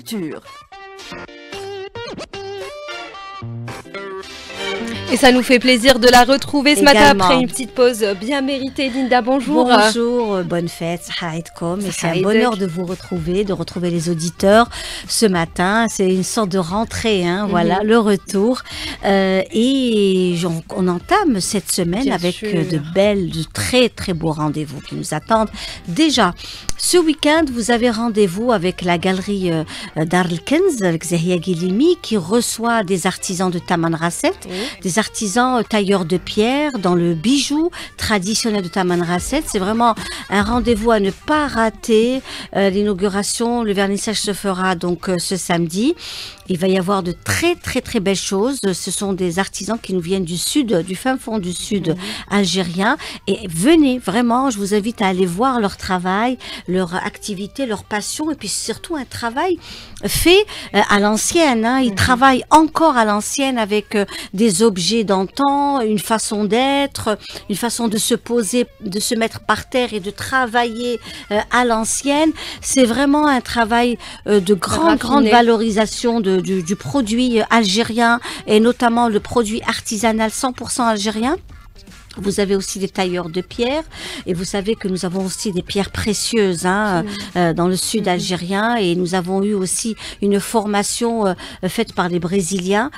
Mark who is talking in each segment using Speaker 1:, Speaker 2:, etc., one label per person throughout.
Speaker 1: culture.
Speaker 2: Et ça nous fait plaisir de la retrouver ce matin
Speaker 3: Également.
Speaker 2: après une petite pause bien méritée. Linda, bonjour.
Speaker 3: Bonjour, bonne fête, sahaïdkom. Et c'est un bonheur de vous retrouver, de retrouver les auditeurs ce matin. C'est une sorte de rentrée, hein, voilà, le retour. On entame cette semaine
Speaker 2: Bien
Speaker 3: avec
Speaker 2: sûr.
Speaker 3: de très très beaux rendez-vous qui nous attendent. Déjà, ce week-end, vous avez rendez-vous avec la galerie Dar el-Kenz, avec Zahia Guilimi, qui reçoit des artisans de Tamanrasset, des artisans tailleurs de pierre dans le bijou traditionnel de Tamanrasset. C'est vraiment un rendez-vous à ne pas rater. L'inauguration, le vernissage se fera donc ce samedi. Il va y avoir de très très très belles choses. Ce sont des artisans qui nous viennent du sud, du fin fond du sud algérien. Et venez, vraiment, je vous invite à aller voir leur travail, leur activité, leur passion, et puis surtout un travail fait à l'ancienne. Hein. Ils travaillent encore à l'ancienne avec des objets d'antan, une façon d'être, une façon de se poser, de se mettre par terre et de travailler à l'ancienne. C'est vraiment un travail de grande valorisation du produit algérien, et notamment le produit artisanal 100% algérien. Vous avez aussi des tailleurs de pierre, et vous savez que nous avons aussi des pierres précieuses dans le sud algérien, et nous avons eu aussi une formation faite par les Brésiliens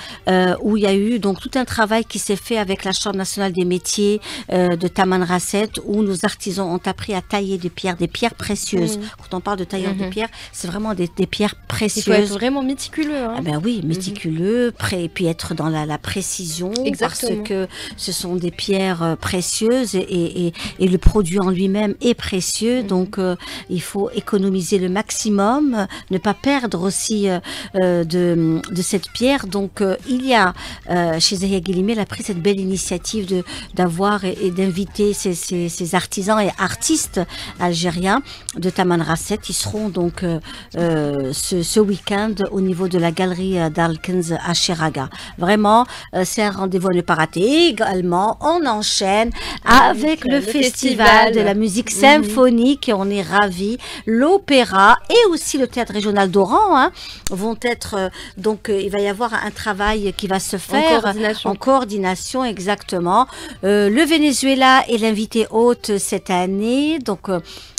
Speaker 3: où il y a eu donc tout un travail qui s'est fait avec la Chambre nationale des métiers de Tamanrasset, où nos artisans ont appris à tailler des pierres précieuses. Quand on parle de tailleurs de pierre, c'est vraiment des pierres précieuses.
Speaker 2: Il faut être vraiment méticuleux. Hein.
Speaker 3: Ah ben oui, méticuleux, et puis être dans la précision.
Speaker 2: Exactement.
Speaker 3: Parce que ce sont des pierres précieuses, et le produit en lui-même est précieux, donc il faut économiser le maximum, ne pas perdre aussi de cette pierre. Donc il y a chez Zahia Guilimi, elle a pris cette belle initiative d'avoir et d'inviter ces artisans et artistes algériens de Tamanrasset. Ils seront donc ce week-end au niveau de la galerie Dar el-Kenz à Cheraga. Vraiment, c'est un rendez-vous à ne pas rater. Également, on enchaîne avec le festival de la musique symphonique, et on est ravis. L'opéra et aussi le théâtre régional d'Oran vont être donc il va y avoir un travail qui va se faire en coordination exactement. Le Venezuela est l'invité hôte cette année, donc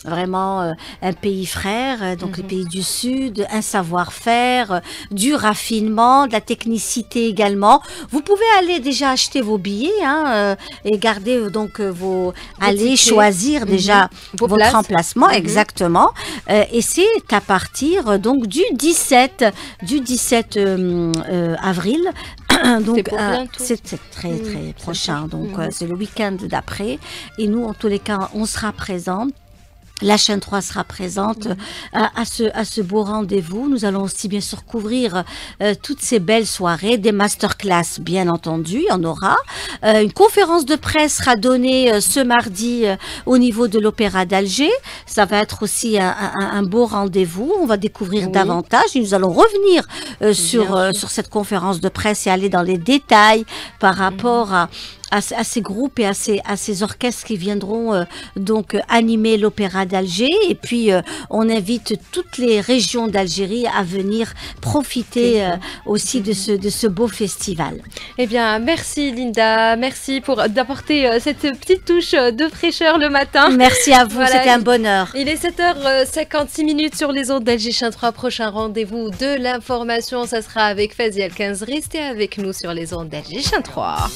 Speaker 3: vraiment un pays frère, donc les pays du Sud, un savoir-faire, du raffinement, de la technicité également. Vous pouvez aller déjà acheter vos billets et garder donc allez choisir déjà votre emplacement exactement. Et c'est à partir donc du 17 avril. Donc c'est très très prochain. Donc c'est le week-end d'après. Et nous, en tous les cas, on sera présents. La chaîne 3 sera présente à ce beau rendez-vous. Nous allons aussi bien sûr couvrir toutes ces belles soirées, des masterclass bien entendu, il y en aura. Une conférence de presse sera donnée ce mardi au niveau de l'Opéra d'Alger. Ça va être aussi un beau rendez-vous. On va découvrir davantage, et nous allons revenir sur cette conférence de presse et aller dans les détails par rapport à ces groupes et à ces orchestres qui viendront donc animer l'Opéra d'Alger. Et puis on invite toutes les régions d'Algérie à venir profiter aussi de ce beau festival.
Speaker 2: Eh bien, merci Linda, merci d'apporter cette petite touche de fraîcheur le matin.
Speaker 3: Merci à vous, c'était un bonheur.
Speaker 2: Il est 7h56 sur les ondes d'Alger 3. Prochain rendez-vous de l'information, ça sera avec Fazia El-Kenz. Restez avec nous sur les ondes d'Alger 3.